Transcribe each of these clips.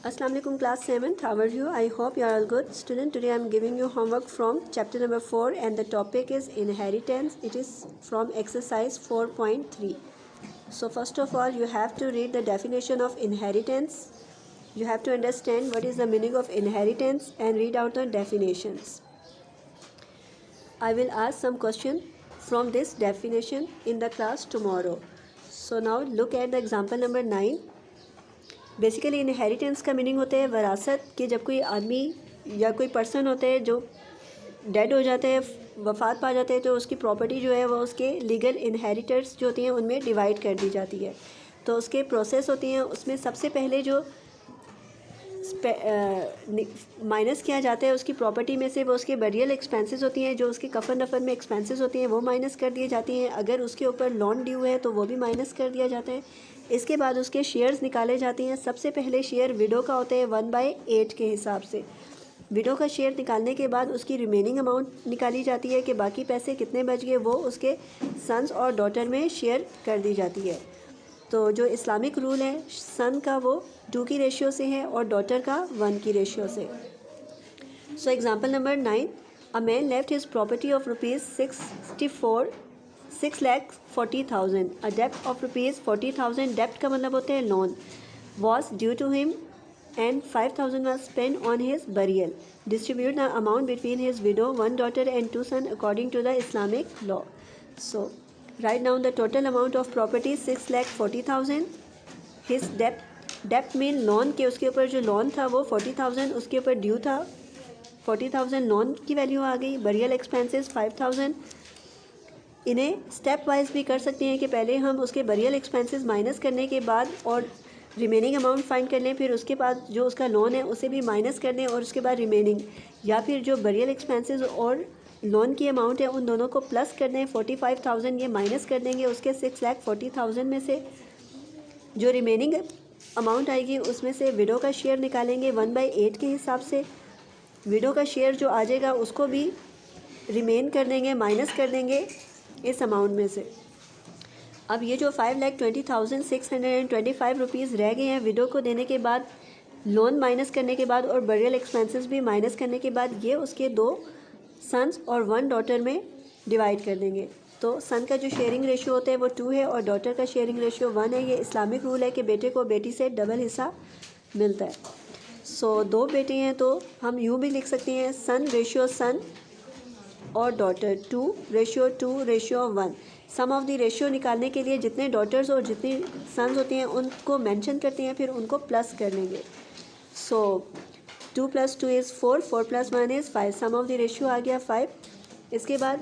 Assalamu alaikum class 7th. How are you? I hope you are all good. Student, today I am giving you homework from chapter number 4 and the topic is inheritance. It is from exercise 4.3. So first of all, you have to read the definition of inheritance. You have to understand what is the meaning of inheritance and read out the definitions. I will ask some question from this definition in the class tomorrow. So now look at the example number 9. Basically inheritance का meaning होता है वरासत कि जब कोई आदमी या कोई पर्सन होता है जो डेड हो जाते हैं, वफ़ात पा जाते हैं, तो उसकी प्रॉपर्टी जो है वो उसके लीगल इनहेरिटर्स जो होती हैं उनमें डिवाइड कर दी जाती है। तो उसके प्रोसेस होती हैं, उसमें सबसे पहले जो माइनस किया जाता है उसकी प्रॉपर्टी में से वो उसके बरियल एक्सपेंसेस होती हैं, जो उसके कफन दफन में एक्सपेंसेस होती हैं वो माइनस कर दिए जाती हैं। अगर उसके ऊपर लोन ड्यू है तो वो भी माइनस कर दिया जाता है। इसके बाद उसके शेयर्स निकाले जाते हैं। सबसे पहले शेयर विडो का होता है 1/8 के हिसाब से। विडो का शेयर निकालने के बाद उसकी रिमेनिंग अमाउंट निकाली जाती है कि बाकी पैसे कितने बच गए, वो उसके सन्स और डॉटर में शेयर कर दी जाती है। तो जो इस्लामिक रूल है, सन का वो 2 की रेशियो से है और डॉटर का 1 की रेशियो से। So example number 9, a man left his property of rupees 6,40,000, a डेप्ट ऑफ रुपीज़ 40,000, डेप्ट का मतलब होता है loan, was due to him and 5,000 was spent on his burial. Distribute the amount between his widow, 1 daughter and 2 sons according to the Islamic law. So write down the total amount of property 6,40,000. His debt mean loan के उसके ऊपर जो loan था वो 40,000 उसके ऊपर due था, 40,000 loan की वैल्यू आ गई। Burial expenses 5,000। इन्हें स्टेप वाइज भी कर सकते हैं कि पहले हम उसके बरियल एक्सपेंसेस माइनस करने के बाद और रिमेनिंग अमाउंट फाइंड कर लें, फिर उसके बाद जो उसका लोन है उसे भी माइनस कर दें और उसके बाद रिमेनिंग, या फिर जो बरियल एक्सपेंसेस और लोन की अमाउंट है उन दोनों को प्लस कर दें। 45,000 ये माइनस कर देंगे उसके 6,40,000 में से। जो रिमेनिंग अमाउंट आएगी उसमें से विडो का शेयर निकालेंगे 1/8 के हिसाब से। विडो का शेयर जो आ जाएगा उसको भी रिमेन कर देंगे, माइनस कर देंगे इस अमाउंट में से। अब ये जो 5,20,625 रुपीज़ रह गए हैं विडो को देने के बाद, लोन माइनस करने के बाद और बरियल एक्सपेंसेस भी माइनस करने के बाद, ये उसके 2 सन्स और 1 डॉटर में डिवाइड कर देंगे। तो सन का जो शेयरिंग रेशियो होता है वो 2 है और डॉटर का शेयरिंग रेशियो 1 है। ये इस्लामिक रूल है कि बेटे को बेटी से डबल हिस्सा मिलता है। सो 2 बेटे हैं तो हम यूँ भी लिख सकते हैं सन रेशियो सन और daughter 2:2:1। Sum of the ratio निकालने के लिए जितने डॉटर्स और जितनी सन्स होती हैं उनको मेंशन करते हैं, फिर उनको प्लस कर लेंगे। सो 2 + 2 = 4, 4 + 1 = 5। सम ऑफ द रेशियो आ गया 5। इसके बाद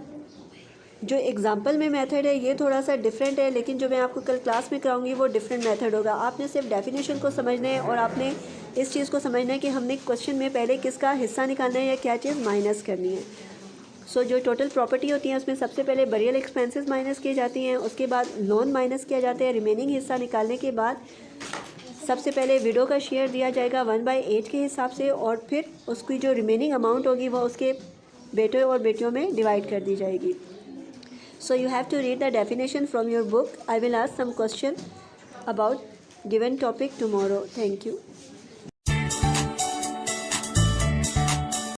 जो एग्जांपल में मेथड है ये थोड़ा सा डिफरेंट है, लेकिन जो मैं आपको कल क्लास में कराऊंगी वो डिफरेंट मेथड होगा। आपने सिर्फ डेफिनेशन को समझना है और आपने इस चीज़ को समझना है कि हमने क्वेश्चन में पहले किसका हिस्सा निकालना है या क्या चीज़ माइनस करनी है। सो जो टोटल प्रॉपर्टी होती है उसमें सबसे पहले बरियल एक्सपेंसेस माइनस की जाती हैं, उसके बाद लोन माइनस किया जाता है। रिमेनिंग हिस्सा निकालने के बाद सबसे पहले विडो का शेयर दिया जाएगा 1/8 के हिसाब से और फिर उसकी जो रिमेनिंग अमाउंट होगी वो उसके बेटों और बेटियों में डिवाइड कर दी जाएगी। So you have to read the definition from your book. I will ask some question about given topic tomorrow. Thank you.